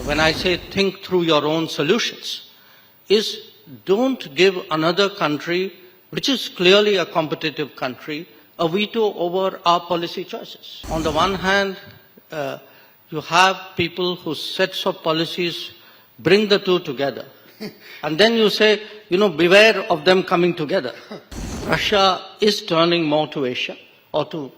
when I say think through your own solutions, is don't give another country, which is clearly a competitive country, a veto over our policy choices. On the one hand, you have people whose sets of policies bring the two together. And then you say, beware of them coming together. Russia is turning more to Asia or to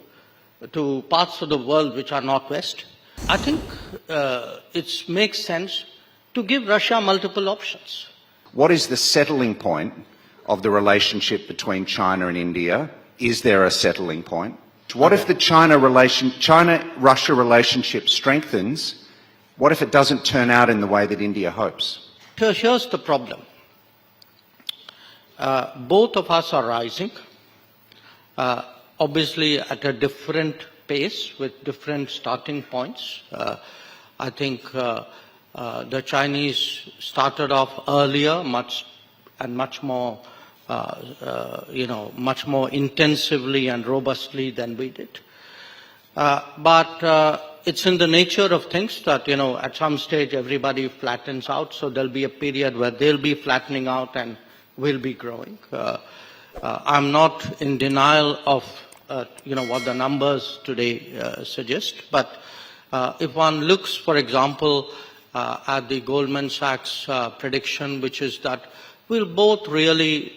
parts of the world which are not West. I think it makes sense to give Russia multiple options. What is the settling point of the relationship between China and India? Is there a settling point? What if the China-Russia relationship strengthens? What if it doesn't turn out in the way that India hopes? Here's the problem. Both of us are rising, obviously at a different pace with different starting points. I think the Chinese started off earlier, much more intensively and robustly than we did. But it's in the nature of things that, at some stage everybody flattens out, so there'll be a period where they'll be flattening out and we'll be growing. I'm not in denial of, what the numbers today suggest, but if one looks, for example, at the Goldman Sachs prediction, which is that we'll both really,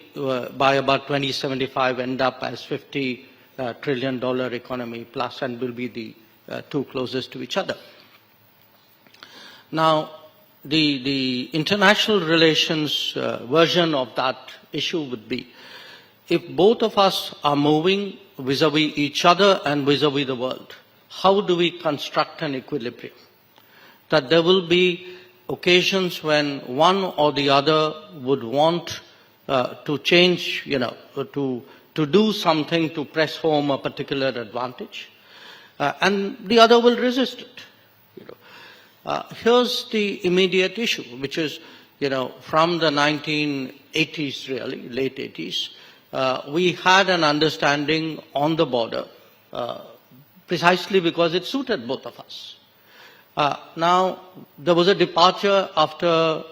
by about 2075, end up as $50 trillion economy plus, and will be the two closest to each other. Now, the international relations version of that issue would be, if both of us are moving vis-a-vis each other and vis-a-vis the world, how do we construct an equilibrium? That there will be occasions when one or the other would want to change, to do something to press home a particular advantage, and the other will resist it. Here's the immediate issue, which is, from the 1980s, really, late 80s, we had an understanding on the border, precisely because it suited both of us. Now, there was a departure after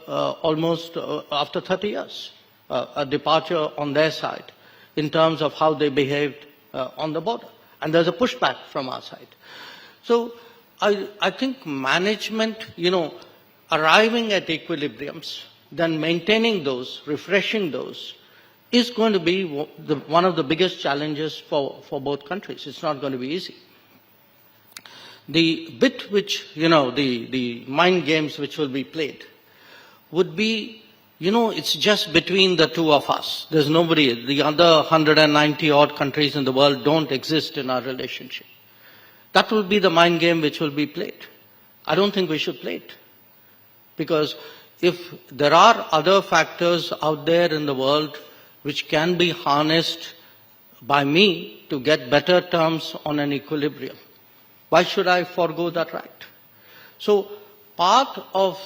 after 30 years, a departure on their side in terms of how they behaved on the border. And there's a pushback from our side. So I think management, arriving at equilibriums, then maintaining those, refreshing those, is going to be one of the biggest challenges for both countries. It's not going to be easy. The bit which, the mind games which will be played would be, it's just between the two of us. There's nobody, the other 190 odd countries in the world don't exist in our relationship. That will be the mind game which will be played. I don't think we should play it. Because if there are other factors out there in the world which can be harnessed by me to get better terms on an equilibrium, why should I forego that right? So part of,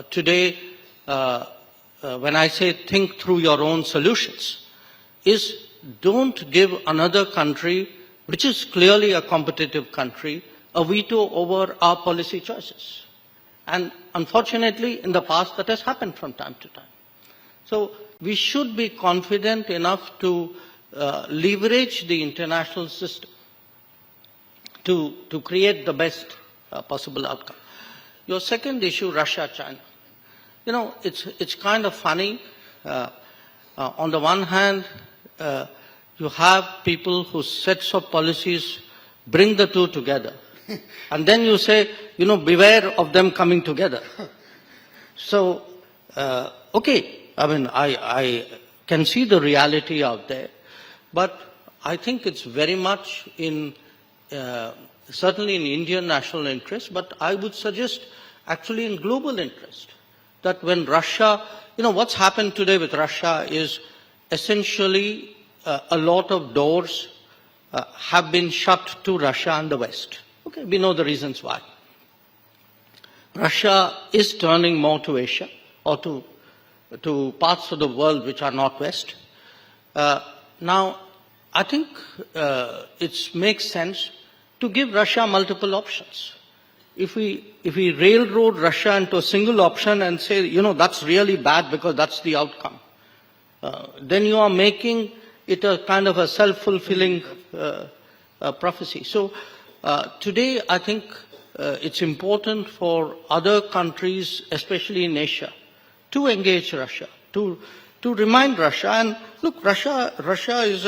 today, when I say think through your own solutions, is don't give another country, which is clearly a competitive country, a veto over our policy choices. And unfortunately, in the past, that has happened from time to time. So we should be confident enough to leverage the international system to create the best possible outcome. Your second issue, Russia-China. It's kind of funny. On the one hand, you have people whose sets of policies bring the two together. And then you say, beware of them coming together. So, okay, I can see the reality out there, but I think it's very much in, certainly in Indian national interest, but I would suggest actually in global interest, that when Russia, what's happened today with Russia is essentially a lot of doors have been shut to Russia and the West. Okay, we know the reasons why. Russia is turning more to Asia or to parts of the world which are not West. Now, I think it makes sense to give Russia multiple options. if we railroad Russia into a single option and say, you know, that's really bad because that's the outcome, then you are making it a kind of a self-fulfilling prophecy. So today, I think it's important for other countries, especially in Asia, to engage Russia, to remind Russia. And look, Russia is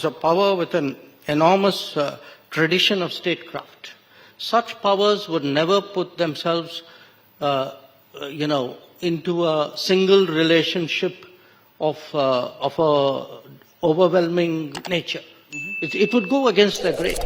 a power with an enormous tradition of statecraft. Such powers would never put themselves, into a single relationship of a overwhelming nature. It would go against their grain.